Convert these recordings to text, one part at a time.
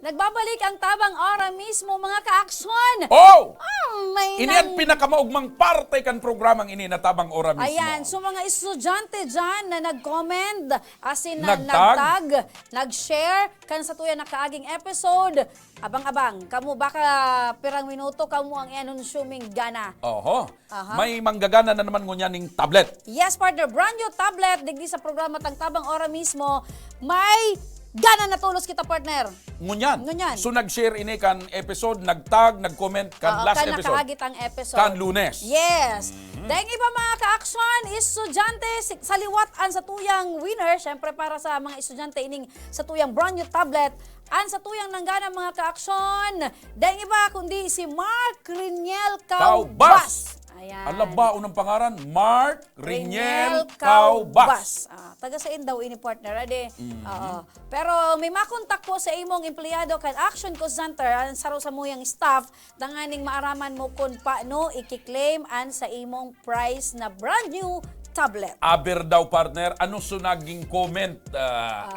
Nagbabalik ang tabang ora mismo mga ka-aksyon. Oh! May Ini ang pinakamaugmang parte kan programang ini na tabang ora mismo. Ayan, so mga estudyante dyan na nag-comment, asin na Nagtag. nag-tag, nag-share, kan sa tuya na kaaging episode, abang-abang, kamu baka pirang minuto, kamu ang i-anunsuming gana. Oho. Aha. May manggagana na naman ngunya ning tablet. Yes, partner, brand new tablet, digdi sa programa tang tabang ora mismo, may gana na tulos kita, partner. Ngunyan. Ngunyan. So nag-share ini kan episode, nag-tag, nag-comment kan Oo, last kan episode. nakaagit ang episode. Kan Lunes. Yes. Dahil iba mga ka-aksyon, estudyante, saliwat-an sa tuyang winner, syempre para sa mga estudyante ining sa tuyang brand new tablet, an sa tuyang nanggana mga ka-aksyon, dahil iba kundi si Mark Riniel Caubas. Ayan. Alaba, unang pangaran, Mark Riniel Caubas. Taga sa daw ini partner ade. Oo. Pero may makontak po sa imong empleyado kan Action Call Center an saro sa muyang staff danganing maaraman mo kung paano i-claim an sa imong price na brand new tablet. Aber daw partner, ano sunaging comment?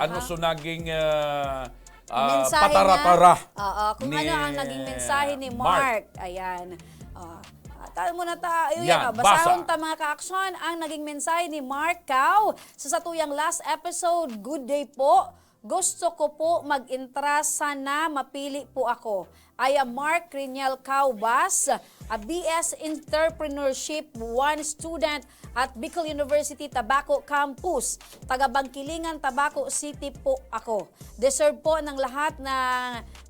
Ano sunaging Mensahe patara-tara? Oo, kung ni ano ang naging mensahe ni Mark. Ayan. Tayo muna tayo Yan, basahon basa. ta mga ka-aksyon ang naging mensahe ni Mark Cao sa satuyang last episode. Good day po. Gusto ko po mag-intra, sana mapili po ako. I am Mark Riniel Caubas, a BS Entrepreneurship 1 student at Bicol University Tabaco Campus. Taga-Bangkilingan, Tabaco City po ako. Deserve po ng lahat na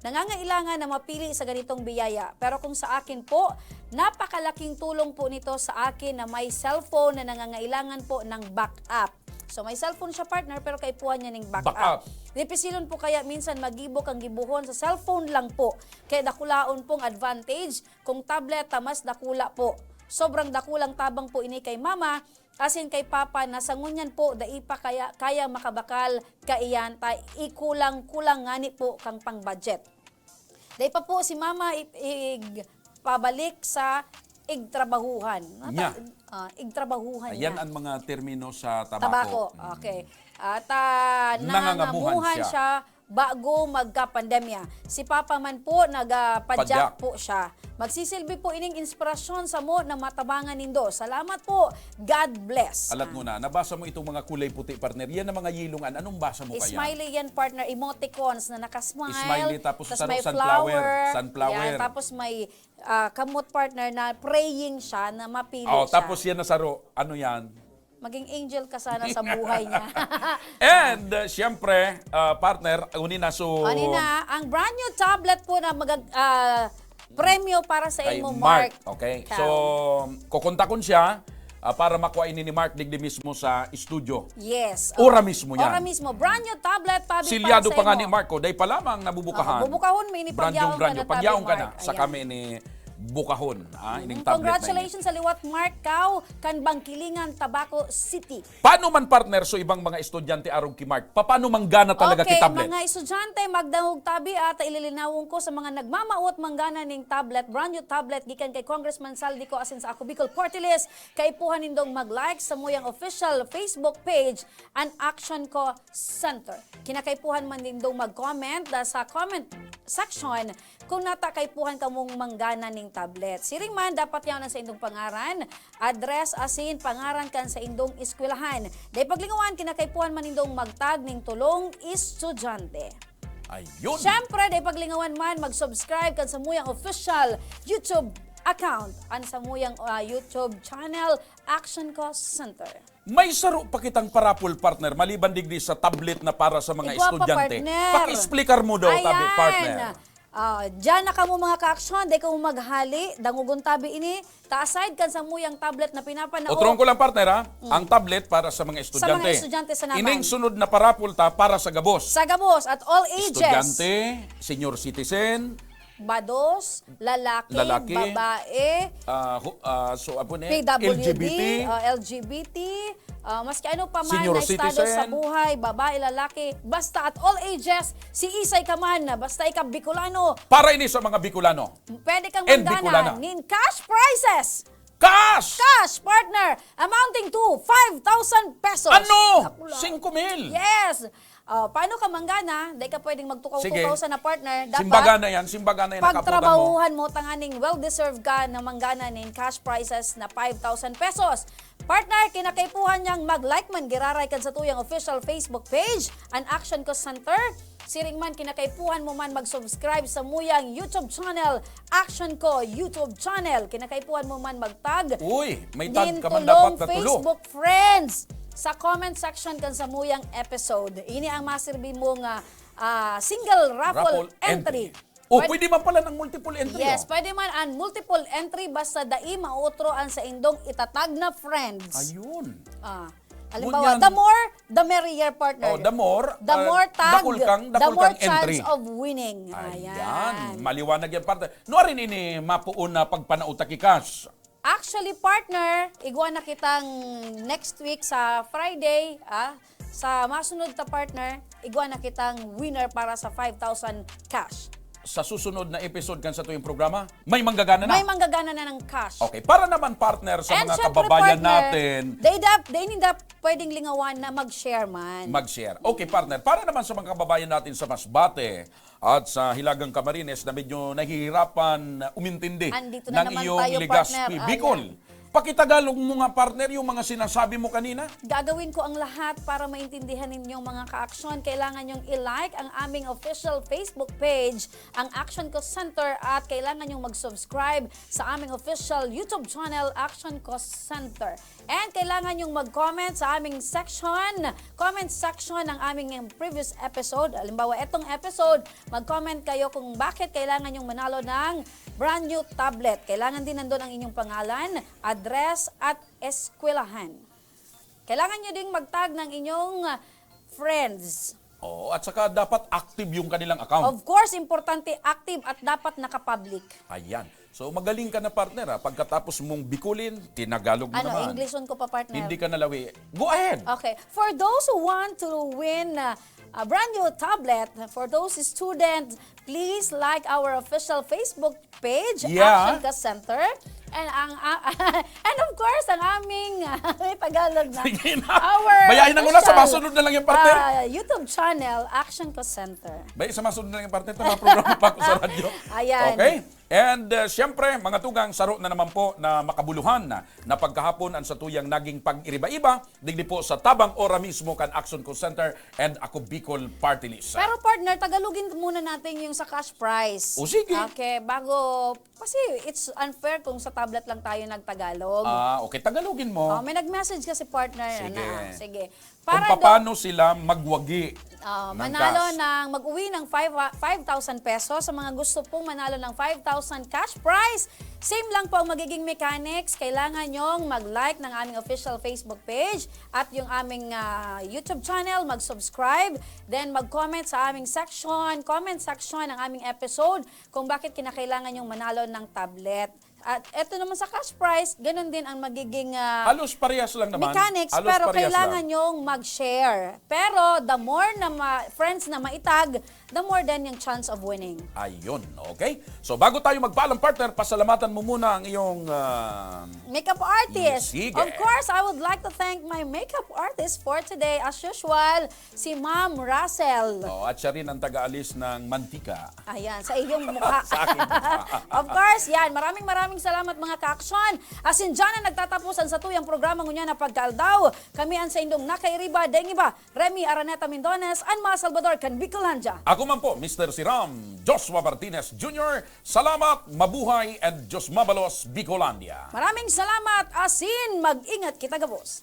nangangailangan na mapili sa ganitong biyaya. Pero kung sa akin po, napakalaking tulong po nito sa akin na may cellphone na nangangailangan po ng backup. So may cellphone siya partner pero kaipuhan niya ng backup. Dipisilon po kaya minsan magibok ang gibuhon sa cellphone lang po. Kaya dakulaon pong advantage kung tablet tamas dakula po. Sobrang dakulang tabang po ini kay mama asin kay papa na sangunyan po daipa kaya makabakal kaiyan ta ikulang-kulang ngani po kang pang budget. Dai pa po si mama pabalik sa igtrabahuhan. Nya. Igtrabahuhan Ayan niya. ang mga termino sa Tabako. tabako. Okay. At Nangangamuhan nangangamuhan siya bago magka-pandemya. Si Papa man po, Padyak. nagpadyak po siya. Magsisilbi po ining inspirasyon sa mo na matabangan nindo. Salamat po. God bless. Alat mo na, nabasa mo itong mga kulay puti partner. Yan ang mga yilungan. Anong basa mo kaya? Smiley yan, partner. Emoticons na nakasmile. Smiley, tapos may sunflower. Yan, tapos may kamot partner na praying siya na mapili siya. Tapos yan na saro. Ano yan? Maging angel ka sana sa buhay niya. And siyempre, partner, unina so... Kanina, ang brand new tablet po na premyo para sa kay imo, Mark. Mark. Okay. Cao. So, kukontakon siya para makuha ini ni Mark digdi mismo sa studio. Yes. Ora mismo yan. Ora mismo. Brand new tablet pabi Silyado para sa pa nga imo. ni Marco, day pa lamang nabubukahan. Bubukahon mo ini pagyaon ka na tabi, Pagyaon ka na Mark. sa Ayan. kami ni Bukahon. Ining tablet Congratulations sa liwat Mark Cao kan Bangkilingan, Tabaco City. Paano man partner so ibang mga estudyante arong ki Mark? Paano manggana talaga Okay, ki tablet? mga estudyante, magdahog tabi at ililinawon ko sa mga nagmamaot manggana ning tablet, brand new tablet gikan kay Congressman Saldico asin sa ako Bicol Party List. Kaipuhan nindong mag-like sa muyang official Facebook page and Action Co Center. Kinakaipuhan man nindong mag-comment sa comment section kung natakaipuhan kamong manggana ning tablet. Siring man dapat yaw sa indong pangaran, address asin pangaran kan sa indong eskwelahan. Dahil paglingawan kinakaipuhan man indong magtag ning tulong estudyante. Ayun. Siyempre, dahil paglingawan man, mag-subscribe kan sa muyang official YouTube account an sa muyang YouTube channel, Action Co Center. May saro pa kitang parapol partner maliban digdi sa tablet na para sa mga Igwa pa, estudyante. partner. Paki-explicar mo daw tabi partner. Diyan na kamo mga ka-aksyon, di ka mo maghali, dangugon tabi ini, ta-aside kan sa muyang tablet na pinapanao. Utrong ko lang partner ha, ang tablet para sa mga estudyante. Sa mga estudyante sa naman. Ining sunod na parapol ta para sa gabos. Sa gabos at all ages. Estudyante, senior citizen, Bados, lalaki, babae, PWD, LGBT, maski ano pa man Senior na estado sa citizen. buhay, babae, lalaki, basta at all ages, si Isay ka man, basta ikaw Bicolano, para ini sa mga Bicolano. pwede kang And magdana Bicolana. nin cash prizes. Cash! Cash, partner, amounting to 5,000 pesos. Ano? Naku lang. 5,000. Yes. Paano ka manggana? Dahil ka pwedeng magtukaw-tukaw sa na partner. Dapat, Simbaga na yan nakaputan mo. pagtrabahuhan mo, tanganing well-deserved ka na manggana nin cash prizes na 5,000 pesos. Partner, kinakaipuhan niyang mag-like man, giraray kan sa tuyang official Facebook page, an Action Ko Center. Siring man, kinakaipuhan mo man mag-subscribe sa muyang YouTube channel, Action Ko YouTube channel. Kinakaipuhan mo man mag-tag. Uy, may tag Din ka man tulong dapat na tulo. Facebook friends sa comment section kan sa muyang episode. Ini ang masirbi mong single raffle entry. Pwede man pala ng multiple entry. Yes, pwede man ang multiple entry basta dai mautroan sa indong itatag na friends. Ayun. Halimbawa, Ngunyan- the more, the merrier, partner. The more, The more tag, dakul the more kang entry. chance of winning. Ayan. Maliwanag yan, partner. No rin ini mapuon na pagpanauta ki Cash. Actually, partner, igwa na kitang next week sa Friday, sa masunod ta partner, igwa na kitang winner para sa 5,000 cash. Sa susunod na episode kan sa tuyong programa, may manggagana na. May manggagana na ng cash. Okay, para naman partner sa And mga syempre, kababayan partner, natin, they need pwedeng lingawan na mag-share man. mag-share. Okay, partner, para naman sa mga kababayan natin sa Masbate at sa Hilagang Camarines na medyo nahihirapan umintindi Andito na ng naman iyong tayo, Legazpi partner. Bicol. Pakitagalog mo nga, partner, yung mga sinasabi mo kanina. Gagawin ko ang lahat para maintindihan ninyong mga ka-aksyon. Kailangan nyong i-like ang aming official Facebook page, ang Action Ko Center, at kailangan nyong mag-subscribe sa aming official YouTube channel, Action Ko Center. And kailangan nyong mag-comment sa aming comment section ng aming previous episode. Halimbawa, etong episode, mag-comment kayo kung bakit kailangan nyong manalo ng brand new tablet. Kailangan din nandun ang inyong pangalan, address at eskwelahan. Kailangan nyo ding mag-tag ng inyong friends. Oh, at saka dapat active yung kanilang account. Of course, importante active at dapat naka-public. Ayan. So magaling ka na, partner. Pagkatapos mong bikulin, tinagalog mo naman. Englishon ko pa, partner. Hindi ka nalawi. Go ahead. Okay. For those who want to win a brand new tablet, for those students, please like our official Facebook page, Yeah. Action Ka Center. And of course, ang aming may Tagalog na. Sige na. Our Bayahin na muna, sa official, masunod na lang yung partner. YouTube channel, Action Ka Center. Bay, sa masunod na lang yung partner. Ito mga programa pa ko sa radyo. Ayan. Okay? And syempre, mga tugang, saro na naman po na makabuluhan na pagkahapon ang sa tuyang naging pag-iriba-iba, digdi po sa tabang ora mismo kan Action Ko Center and Ako Bicol Party List. Pero partner, Tagalogin muna natin yung sa cash prize. O, sige. Okay, kasi it's unfair kung sa tablet lang tayo nagtagalog. Okay, Tagalogin mo. May nag-message kasi partner. Sige. Sige. Kung paano sila magwagi ng manalo cash. mag-uwi ng 5,000 pesos. Sa mga gusto pong manalo ng 5,000 cash prize, same lang po ang magiging mechanics. Kailangan nyong mag-like ng aming official Facebook page at yung aming YouTube channel, mag-subscribe, then mag-comment sa aming comment section ng aming episode kung bakit kinakailangan nyong manalo ng tablet. At eto naman sa cash prize, ganun din ang magiging Halos parehas lang naman. mechanics, Halos pero parehas kailangan lang. nyong mag-share. Pero the more na friends na maitag, the more then yung chance of winning. Ayun, okay? So bago tayo magpaalam, partner, pasalamatan mo muna ang iyong... Makeup artist. Sige. Of course, I would like to thank my makeup artist for today. As usual, si Ma'am Russell. at siya rin ang taga-alis ng mantika. Ayan, sa iyong mukha. Sa akin. Of course, yan. Maraming salamat mga ka-aksyon. Asin dyan na nagtatapusan sa tuyang programa ngunya na pagkaldaw. Kami ang sa indong nakairiba, deng iba, Remy Araneta Mendones, and mga Salvador Canbicolanja. Ako man po, Mr. Siram, Joshua Martinez Jr. Salamat, mabuhay, and Diyos mabalos, Bicolandia. Maraming salamat, asin. Mag-ingat kita, gabos.